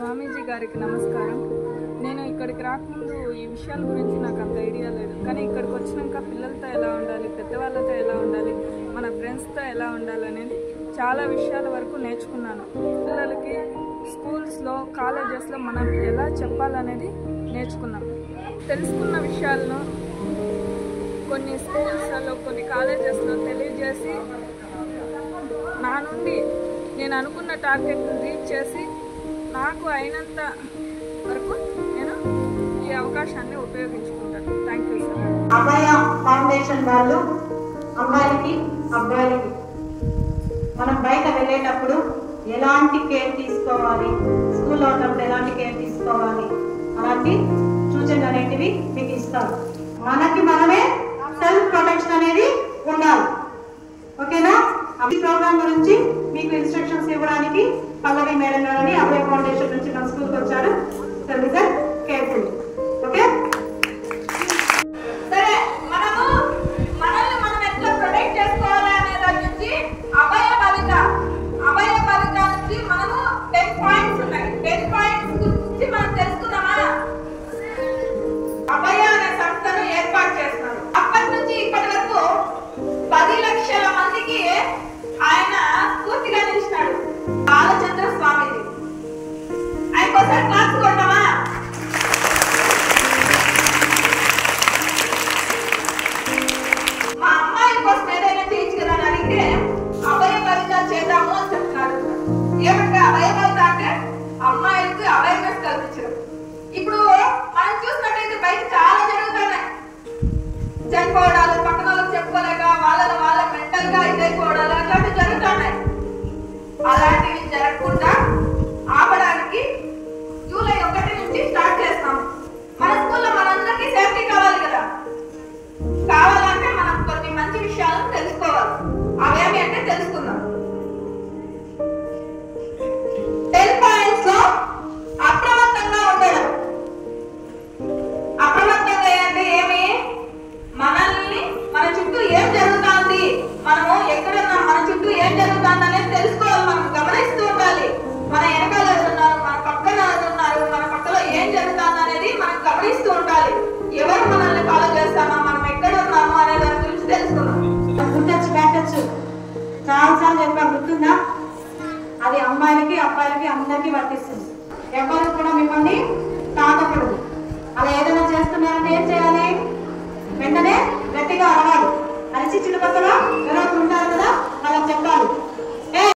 స్వామీజీ గారికి నమస్కారం. నేను ఇక్కడికి రాకముందు ఈ విషయాల గురించి నాకు అంత ఐడియా లేదు. కానీ ఇక్కడికి వచ్చినాక పిల్లలతో ఎలా ఉండాలి, పెద్దవాళ్ళతో ఎలా ఉండాలి, మన ఫ్రెండ్స్తో ఎలా ఉండాలి అనేది చాలా విషయాల వరకు నేర్చుకున్నాను. పిల్లలకి స్కూల్స్లో, కాలేజెస్లో మనం ఎలా చెప్పాలనేది నేర్చుకున్నాం. తెలుసుకున్న విషయాలను కొన్ని స్కూల్స్లో, కొన్ని కాలేజెస్లో తెలియజేసి నా నుండి నేను అనుకున్న టార్గెట్ని రీచ్ చేసి నాకు అయినంత వరకు నేను ఈ అవకాశాన్ని ఉపయోగించుకుంటాను. Thank you sir. Abhaya foundation వాళ్ళు అమ్మాయిలకి, అబ్బాయిలకి మనం బయట వెళ్ళేటప్పుడు ఎలాంటి కేర్ తీసుకోవాలి, స్కూల్లో ఉన్నప్పుడు ఎలాంటి కేర్ తీసుకోవాలి, అలాంటి సూచనలు అనేటివి మీకు ఇస్తారు. మనకి మనమే సెల్ఫ్ ప్రొటెక్షన్ అనేది ఉండాలి. ఓకేనా? ఈ ప్రోగ్రామ్ గురించి మీకు ఇన్స్ట్రక్షన్స్ ఇవ్వడానికి పల్లవి మేడం గారని అభయ ఫౌండేషన్ నుంచి మన స్కూల్కి వచ్చారు. కేర్ఫుల్. ఓకే, సరే, మనల్ని మనం ఎట్లా ప్రొటెక్ట్ చేసుకోవాలి అనే దాని నుంచి అభయ బాలిక నుంచి మనము 10 పాయింట్స్ ఉన్నాయి. 10 పాయింట్స్ గురించి మనం తెలుసుకుందామా? అభయ అనే సంస్థను ఏర్పాటు చేస్తున్నారు. అప్పటి నుంచి ఇప్పటి వరకు 10 లక్షల మందికి ఆయన స్ఫూర్తిగా నిలిచినాడు. బాలచంద్ర స్వామీజీ. ఆయనకోసారి క్లాస్ కొట్టామా? మా అమ్మాయి కోసం ఏదైనా చేయొచ్చు కదా అని అడిగితే అభయ బాలిక చేద్దాము అని చెప్తున్నారు. ఏమంటే అభయ బాలిక అంటే అమ్మాయిలకు అవేర్నెస్ కల్పించడం. ఇప్పుడు మనం చూసినట్టయితే బయట చాలా జరుగుతున్నాయి. చనిపోవడాలు, పక్కన వాళ్ళకి చెప్పుకోలేక వాళ్ళ మెంటల్ గా ఇదైపోవడాలు అట్లాంటివి జరుగుతున్నాయి. అలాంటివి జరగకుండా ఆపడానికి జూలై 1 నుంచి స్టార్ట్ చేస్తాం. మన స్కూల్లో మనందరికీ సేఫ్టీ కావాలి కదా. కావాలంటే మనం కొన్ని మంచి విషయాలను తెలుసుకోవాలి. అవేమి అంటే తెలుసుకుందాం. 10 పాయింట్స్ లో అప్రమత్తంగా ఉండడం. అప్రమత్తంగా అంటే ఏమి? మనల్ని, మన చుట్టూ ఏం జరుగుతుంది, మనము ఎక్కడున్నాం, మన చుట్టూ ఏం జరుగుతుంది అనేది తెలుసుకోవాలి. మనం గమనిస్తూ ఉండాలి. మన వెనకాల ఎవరున్నారు, మన పక్కన ఎవరున్నారు, మన పక్కలో ఏం జరుగుతుంది అనేది మనం గమనిస్తూ ఉండాలి. ఎవరు మనల్ని ఫాలో చేస్తామా, మనం ఎక్కడ ఉన్నాము అనే దాని గురించి తెలుసుకున్నాం. గుర్తొచ్చు పెట్టచ్చు చాలాసార్లు చెప్పా, గుర్తుందా? అది అమ్మాయిలకి, అబ్బాయిలకి అందరికీ వర్తిస్తుంది. ఎవరు కూడా మిమ్మల్ని తాకకూడదు. అలా ఏదైనా చేస్తున్నారంటే ఏం చేయాలి? వెంటనే గట్టిగా అరవాలి. అరిచి చుట్టుపక్కల ఎవరో ఉంటారు కదా, వాళ్ళకి చెప్పాలి.